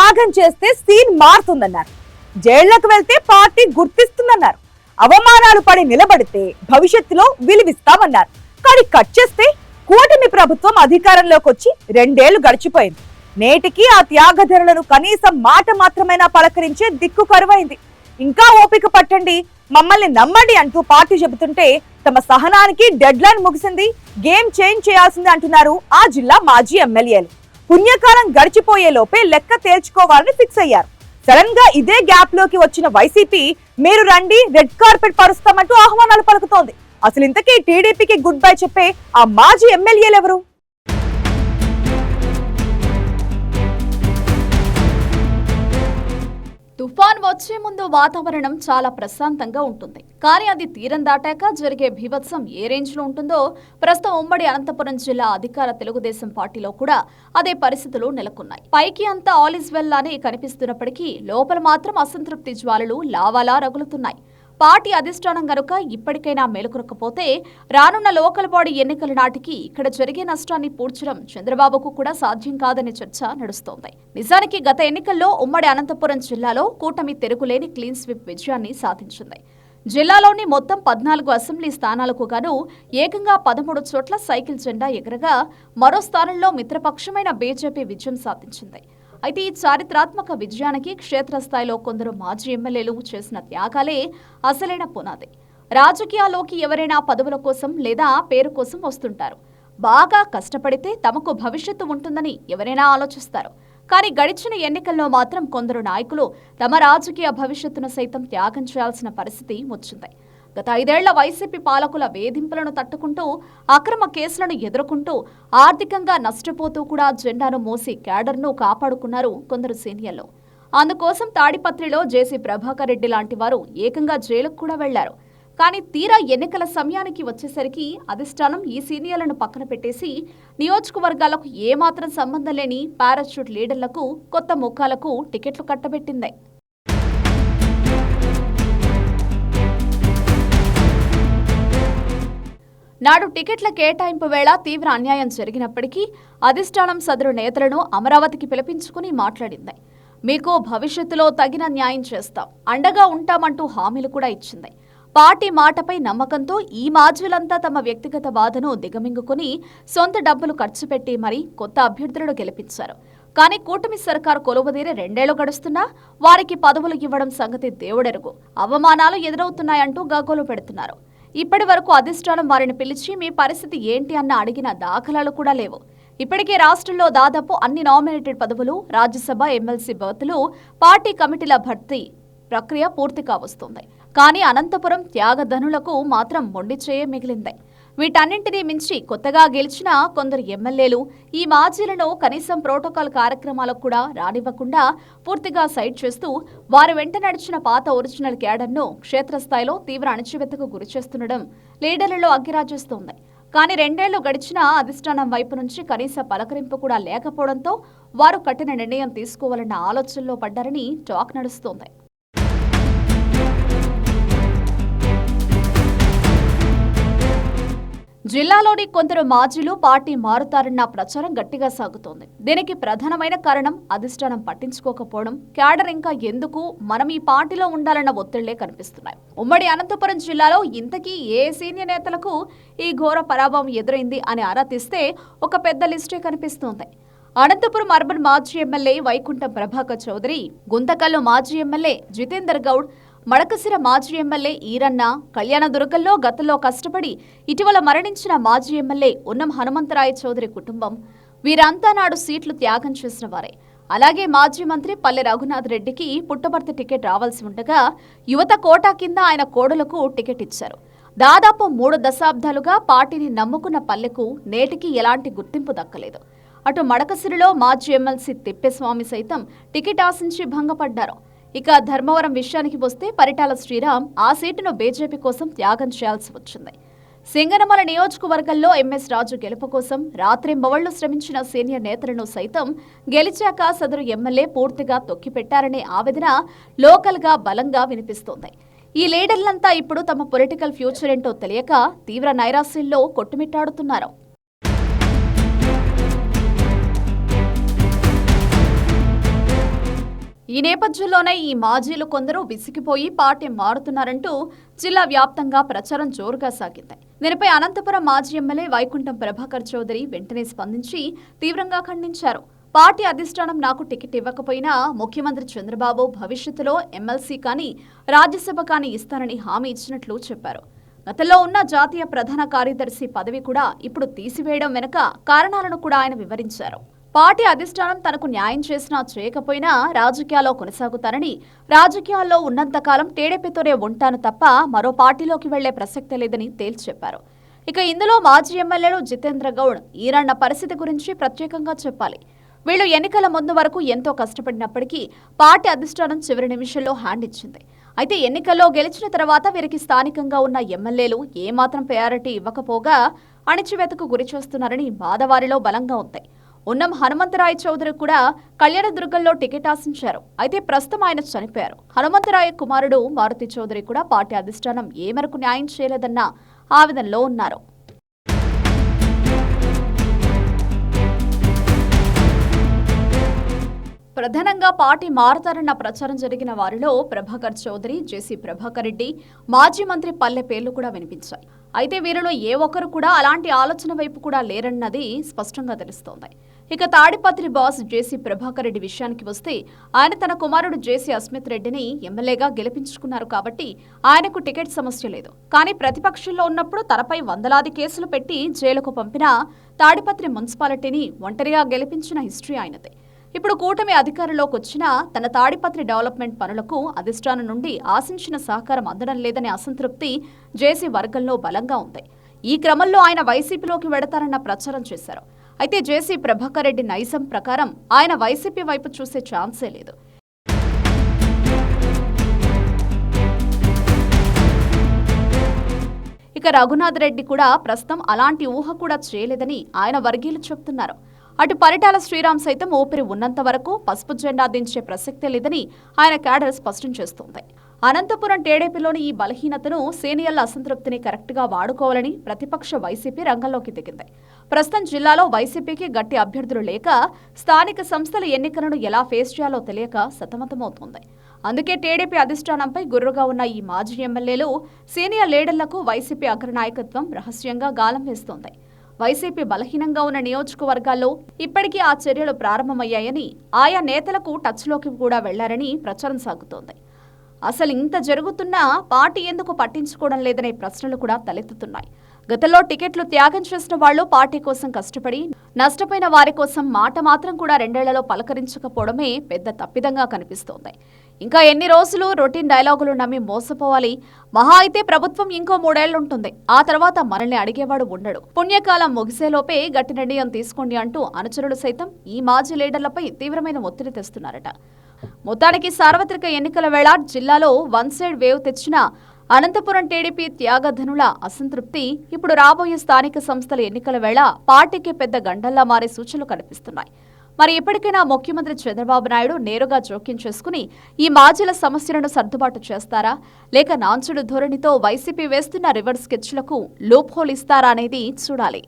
త్యాగం చేస్తే సీన్ మారుతుందన్నారు. జైళ్లకు వెళ్తే పార్టీ గుర్తిస్తుందన్నారు. అవమానాలు పడి నిలబడితే భవిష్యత్తులో విలువిస్తామన్నారు. కానీ కట్ చేస్తే కూటమి ప్రభుత్వం అధికారంలోకి వచ్చి 2 ఏళ్లు గడిచిపోయింది. నేటికి ఆ త్యాగధరులను కనీసం మాట మాత్రమైనా పలకరించే దిక్కు కరువైంది. ఇంకా ఓపిక పట్టండి, మమ్మల్ని నమ్మండి అంటూ పార్టీ చెబుతుంటే తమ సహనానికి డెడ్ లైన్ ముగిసింది, గేమ్ చేంజ్ చేయాల్సింది అంటున్నారు ఆ జిల్లా మాజీ ఎమ్మెల్యేలు. పుణ్యకాలం గడిచిపోయే లోపే లెక్క తేల్చుకోవాలని ఫిక్స్ అయ్యారు. సడన్ గా ఇదే గ్యాప్ లోకి వచ్చిన వైసీపీ మీరు రండి రెడ్ కార్పెట్ పరుస్తామంటూ ఆహ్వానాలు పలుకుతోంది. అసలు ఇంతకీ టీడీపీకి గుడ్ బై చెప్పే ఆ మాజీ ఎమ్మెల్యేలు ఎవరు? తుఫాన్ వచ్చే ముందు వాతావరణం చాలా ప్రశాంతంగా ఉంటుంది. కానీ అది తీరం దాటాక జరిగే బీభత్సం ఏ రేంజ్ లో ఉంటుందో ప్రస్తుతం ఉమ్మడి అనంతపురం జిల్లా అధికార తెలుగుదేశం పార్టీలో కూడా అదే పరిస్థితులు నెలకొన్నాయి. పైకి అంతా ఆల్ ఇస్ వెల్ అని కనిపిస్తున్నప్పటికీ లోపల మాత్రం అసంతృప్తి జ్వాలలు లావాలా రగులుతున్నాయి. పార్టీ అధిష్టానం గనుక ఇప్పటికైనా మేలుకొనకపోతే రానున్న లోకల్ బాడీ ఎన్నికల నాటికి ఇక్కడ జరిగే నష్టాన్ని పూడ్చడం చంద్రబాబుకు కూడా సాధ్యం కాదనే చర్చ నడుస్తోంది. నిజానికి గత ఎన్నికల్లో ఉమ్మడి అనంతపురం జిల్లాలో కూటమి తిరుగులేని క్లీన్ స్వీప్ విజయాన్ని సాధించింది. జిల్లాలోని మొత్తం 14 అసెంబ్లీ స్థానాలకు గాను ఏకంగా 13 చోట్ల సైకిల్ జెండా ఎగరగా మరో స్థానంలో మిత్రపక్షమైన బీజేపీ విజయం సాధించింది. అయితే ఈ చారిత్రాత్మక విజయానికి క్షేత్రస్థాయిలో కొందరు మాజీ ఎమ్మెల్యేలు చేసిన త్యాగాలే అసలైన పునాది. రాజకీయాల్లోకి ఎవరైనా పదవుల కోసం లేదా పేరు కోసం వస్తుంటారు. బాగా కష్టపడితే తమకు భవిష్యత్తు ఉంటుందని ఎవరైనా ఆలోచిస్తారు. కానీ గడిచిన ఎన్నికల్లో మాత్రం కొందరు నాయకులు తమ రాజకీయ భవిష్యత్తును సైతం త్యాగం చేయాల్సిన పరిస్థితి వచ్చింది. గత 5 ఏళ్ల వైసీపీ పాలకుల వేధింపులను తట్టుకుంటూ అక్రమ కేసులను ఎదుర్కొంటూ ఆర్థికంగా నష్టపోతూ కూడా జెండాను మోసి క్యాడర్ను కాపాడుకున్నారు కొందరు సీనియర్లు. అందుకోసం తాడిపత్రిలో జేసీ ప్రభాకర్ రెడ్డి లాంటి వారు ఏకంగా జైలుకు కూడా వెళ్లారు. కానీ తీరా ఎన్నికల సమయానికి వచ్చేసరికి అధిష్టానం ఈ సీనియర్లను పక్కన పెట్టేసి నియోజకవర్గాలకు ఏమాత్రం సంబంధం లేని పారాషూట్ లీడర్లకు, కొత్త ముఖాలకు టికెట్లు కట్టబెట్టింది. నాడు టికెట్ల కేటాయింపు వేళ తీవ్ర అన్యాయం జరిగినప్పటికీ అధిష్టానం సదరు నేతలను అమరావతికి పిలిపించుకుని మాట్లాడింది. మీకు భవిష్యత్తులో తగిన న్యాయం చేస్తాం, అండగా ఉంటామంటూ హామీలు కూడా ఇచ్చింది. పార్టీ మాటపై నమ్మకంతో ఈ మాజీలంతా తమ వ్యక్తిగత బాధను దిగమింగుకుని సొంత డబ్బులు ఖర్చు పెట్టి మరీ కొత్త అభ్యర్థులను గెలిపించారు. కానీ కూటమి సర్కారు కొలువుదీరి 2 ఏళ్లు గడుస్తున్నా వారికి పదవులు ఇవ్వడం సంగతి దేవుడెరుగు. అవమానాలు ఎదురవుతున్నాయంటూ గగ్గోలు పెడుతున్నారు. ఇప్పటి వరకు అధిష్టానం వారిని పిలిచి మీ పరిస్థితి ఏంటి అన్న అడిగిన దాఖలాలు కూడా లేవు. ఇప్పటికే రాష్ట్రంలో దాదాపు అన్ని నామినేటెడ్ పదవులు, రాజ్యసభ, ఎమ్మెల్సీ బర్తులు, పార్టీ కమిటీల భర్తీ ప్రక్రియ పూర్తి కావస్తోంది. కానీ అనంతపురం త్యాగధనులకు మాత్రం మొండి చేయ మిగిలింది. వీటన్నింటినీ మించి కొత్తగా గెలిచిన కొందరు ఎమ్మెల్యేలు ఈ మాజీలను కనీసం ప్రోటోకాల్ కార్యక్రమాలకు కూడా రానివ్వకుండా పూర్తిగా సైడ్ చేస్తూ వారి వెంట నడిచిన పాత ఒరిజినల్ క్యాడర్ను క్షేత్రస్థాయిలో తీవ్ర అణచివేతకు గురిచేస్తుండడం లీడర్లలో అగ్గిరాజేస్తోంది. కానీ 2 ఏళ్లు గడిచినా అధిష్టానం వైపు నుంచి కనీస పలకరింపు కూడా లేకపోవడంతో వారు కఠిన నిర్ణయం తీసుకోవాలన్న ఆలోచనలో పడ్డారని టాక్ నడుస్తోంది. జిల్లాలోని కొందరు మాజీలు పార్టీ మారుతారన్న ప్రచారం గట్టిగా సాగుతోంది. దీనికి ప్రధానమైన కారణం అధిష్టానం పట్టించుకోకపోవడం, క్యాడర్ ఇంకా ఎందుకు మనం ఈ పార్టీలో ఉండాలన్న ఒత్తిళ్లే కనిపిస్తున్నాయి. ఉమ్మడి అనంతపురం జిల్లాలో ఇంతకీ ఏ సీనియర్ నేతలకు ఈ ఘోర పరాభవం ఎదురైంది అని ఆరా తీస్తే ఒక పెద్ద లిస్టే కనిపిస్తోంది. అనంతపురం అర్బన్ మాజీ ఎమ్మెల్యే వైకుంఠం ప్రభాకర్ చౌదరి, గుంతకల్లు మాజీ ఎమ్మెల్యే జితేందర్ గౌడ్, మడకసిర మాజీ ఎమ్మెల్యే ఈరన్న, కళ్యాణదుర్గంలో గతంలో కష్టపడి ఇటీవల మరణించిన మాజీ ఎమ్మెల్యే ఉన్నం హనుమంతరాయ చౌదరి కుటుంబం, వీరంతా నాడు సీట్లు త్యాగం చేసిన వారే. అలాగే మాజీ మంత్రి పల్లె రఘునాథ్ రెడ్డికి పుట్టపర్తి టికెట్ రావాల్సి ఉండగా యువత కోటా కింద ఆయన కోడలకు టికెట్ ఇచ్చారు. దాదాపు 3 దశాబ్దాలుగా పార్టీని నమ్ముకున్న పల్లెకు నేటికి ఎలాంటి గుర్తింపు దక్కలేదు. అటు మడకసిరిలో మాజీ ఎమ్మెల్సీ తిప్పేస్వామి సైతం టికెట్ ఆశించి భంగపడ్డారు. ఇక ధర్మవరం విషయానికి వస్తే పరిటాల శ్రీరామ్ ఆ సీటును బీజేపీ కోసం త్యాగం చేయాల్సి వచ్చింది. సింగనమల నియోజకవర్గంలో ఎంఎస్ రాజు గెలుపు కోసం రాత్రింబవళ్లు శ్రమించిన సీనియర్ నేతలను సైతం గెలిచాక సదరు ఎమ్మెల్యే పూర్తిగా తొక్కిపెట్టారనే ఆవేదన లోకల్గా బలంగా వినిపిస్తోంది. ఈ లీడర్లంతా ఇప్పుడు తమ పొలిటికల్ ఫ్యూచర్ ఏంటో తెలియక తీవ్ర నైరాశ్యంలో కొట్టుమిట్టాడుతున్నారు. ఈ నేపథ్యంలోనే ఈ మాజీలు కొందరు విసిగిపోయి పార్టీ మారుతున్నారంటూ జిల్లా వ్యాప్తంగా ప్రచారం జోరుగా సాగింది. దీనిపై అనంతపురం మాజీ ఎమ్మెల్యే వైకుంఠం ప్రభాకర్ చౌదరి వెంటనే స్పందించి తీవ్రంగా ఖండించారు. పార్టీ అధిష్టానం నాకు టికెట్ ఇవ్వకపోయినా ముఖ్యమంత్రి చంద్రబాబు భవిష్యత్తులో ఎమ్మెల్సీ కానీ రాజ్యసభ కానీ ఇస్తానని హామీ ఇచ్చినట్లు చెప్పారు. గతంలో ఉన్న జాతీయ ప్రధాన కార్యదర్శి పదవి కూడా ఇప్పుడు తీసివేయడం వెనుక కారణాలను కూడా ఆయన వివరించారు. పార్టీ అధిష్టానం తనకు న్యాయం చేసినా చేయకపోయినా రాజకీయాల్లో కొనసాగుతారని, రాజకీయాల్లో ఉన్నంతకాలం టీడీపీతోనే ఉంటాను తప్ప మరో పార్టీలోకి వెళ్లే ప్రసక్తే లేదని తేల్చి చెప్పారు. ఇక ఇందులో మాజీ ఎమ్మెల్యేలు జితేంద్ర గౌడ్, ఈరಣ್ణ పరిస్థితి గురించి ప్రత్యేకంగా చెప్పాలి. వీళ్లు ఎన్నికల ముందు వరకు ఎంతో కష్టపడినప్పటికీ పార్టీ అధిష్టానం చివరి నిమిషంలో హ్యాండ్ ఇచ్చింది. అయితే ఎన్నికల్లో గెలిచిన తర్వాత వీరికి స్థానికంగా ఉన్న ఎమ్మెల్యేలు ఏమాత్రం ప్రయారిటీ ఇవ్వకపోగా అణిచివేతకు గురిచేస్తున్నారని బాధ వారిలో బలంగా ఉంది. ఉన్నం హనుమంతరాయ చౌదరి కూడా కళ్యాణదుర్గంలో టికెట్ ఆశించారు. అయితే ప్రస్తుతం ఆయన చనిపోయారు. హనుమంతరాయ కుమారుడు మారుతి చౌదరి కూడా పార్టీ అధిష్టానం ఏ మేరకు న్యాయం చేయలేదన్న ఆవేదనలో ఉన్నారు. ప్రధానంగా పార్టీ మారుతారన్న ప్రచారం జరిగిన వారిలో ప్రభాకర్ చౌదరి, జేసీ ప్రభాకర్ రెడ్డి, మాజీ మంత్రి పల్లె పేర్లు కూడా వినిపించాయి. అయితే వీరిలో ఏ ఒక్కరు కూడా అలాంటి ఆలోచన వైపు కూడా లేరన్నది స్పష్టంగా తెలుస్తోంది. ఇక తాడిపత్రి బాస్ జేసీ ప్రభాకర్ రెడ్డి విషయానికి వస్తే ఆయన తన కుమారుడు జేసీ అస్మిత్ రెడ్డిని ఎమ్మెల్యేగా గెలిపించుకున్నారు కాబట్టి ఆయనకు టికెట్ సమస్య లేదు. కానీ ప్రతిపక్షంలో ఉన్నప్పుడు తనపై వందలాది కేసులు పెట్టి జైలుకు పంపిన తాడిపత్రి మున్సిపాలిటీని ఒంటరిగా గెలిపించిన హిస్టరీ ఆయనదే. ఇప్పుడు కూటమి అధికారంలోకి వచ్చినా తన తాడిపత్రి డెవలప్మెంట్ పనులకు అధిష్టానం నుండి ఆశించిన సహకారం అందడం లేదనే అసంతృప్తి జేసీ వర్గంలో బలంగా ఉంది. ఈ క్రమంలో ఆయన వైసీపీలోకి వెడతారన్న ప్రచారం చేశారు. అయితే జేసీ ప్రభాకర్ రెడ్డి నైజం ప్రకారం ఆయన వైసీపీ వైపు చూసే ఛాన్సే లేదు. ఇక రఘునాథ్ రెడ్డి కూడా ప్రస్తుతం అలాంటి ఊహ కూడా చేయలేదని ఆయన వర్గీయులు చెబుతున్నారు. అటు పరిటాల శ్రీరామ్ సైతం ఊపిరి ఉన్నంత వరకు పసుపు జెండా దించే ప్రసక్తే లేదని ఆయన క్యాడర్ స్పష్టం చేస్తోంది. అనంతపురం టీడీపీలోని ఈ బలహీనతను సీనియర్ల అసంతృప్తిని కరెక్ట్గా వాడుకోవాలని ప్రతిపక్ష వైసీపీ రంగంలోకి దిగింది. ప్రస్తుతం జిల్లాలో వైసీపీకి గట్టి అభ్యర్థులు లేక స్థానిక సంస్థల ఎన్నికలను ఎలా ఫేస్ చేయాలో తెలియక సతమతమవుతోంది. అందుకే టీడీపీ అధిష్టానంపై గుర్రుగా ఉన్న ఈ మాజీ ఎమ్మెల్యేలు, సీనియర్ లీడర్లకు వైసీపీ అగ్రనాయకత్వం రహస్యంగా గాలం వేస్తోంది. వైసీపీ బలహీనంగా ఉన్న నియోజకవర్గాల్లో ఇప్పటికీ ఆ చర్యలు ప్రారంభమయ్యాయని, ఆయా నేతలకు టచ్లోకి కూడా వెళ్లారని ప్రచారం సాగుతోంది. అసలు ఇంత జరుగుతున్నా పార్టీ ఎందుకు పట్టించుకోవడం లేదనే ప్రశ్నలు కూడా తలెత్తుతున్నాయి. గతంలో టికెట్లు త్యాగం చేసిన వాళ్లు పార్టీ కోసం కష్టపడి నష్టపోయిన వారి కోసం మాట మాత్రం కూడా 2 ఏళ్లలో పలకరించకపోవడమే పెద్ద తప్పిదంగా కనిపిస్తోంది. ఇంకా ఎన్ని రోజులు రొటీన్ డైలాగులు నమ్మి మోసపోవాలి? మహా అయితే ప్రభుత్వం ఇంకో 3 ఏళ్లుంటుంది. ఆ తర్వాత మనల్ని అడిగేవాడు ఉండడు. పుణ్యకాలం ముగిసేలోపే గట్టి నిర్ణయం తీసుకోండి అంటూ అనుచరులు సైతం ఈ మాజీ లీడర్లపై తీవ్రమైన ఒత్తిడి తెస్తున్నారట. మొత్తానికి సార్వత్రిక ఎన్నికల వేళ జిల్లాలో వన్ సైడ్ వేవ్ తెచ్చిన అనంతపురం టీడీపీ త్యాగధనుల అసంతృప్తి ఇప్పుడు రాబోయే స్థానిక సంస్థల ఎన్నికల వేళ పార్టీకి పెద్ద గండల్లా మారే సూచనలు కనిపిస్తున్నాయి. మరి ఇప్పటికైనా ముఖ్యమంత్రి చంద్రబాబు నాయుడు నేరుగా జోక్యం చేసుకుని ఈ మాజీల సమస్యలను సర్దుబాటు చేస్తారా, లేక నాంచుడు ధోరణితో వైసీపీ వేస్తున్న రివర్స్ స్కెచ్లకు లూప్ హోల్ ఇస్తారా అనేది చూడాలి.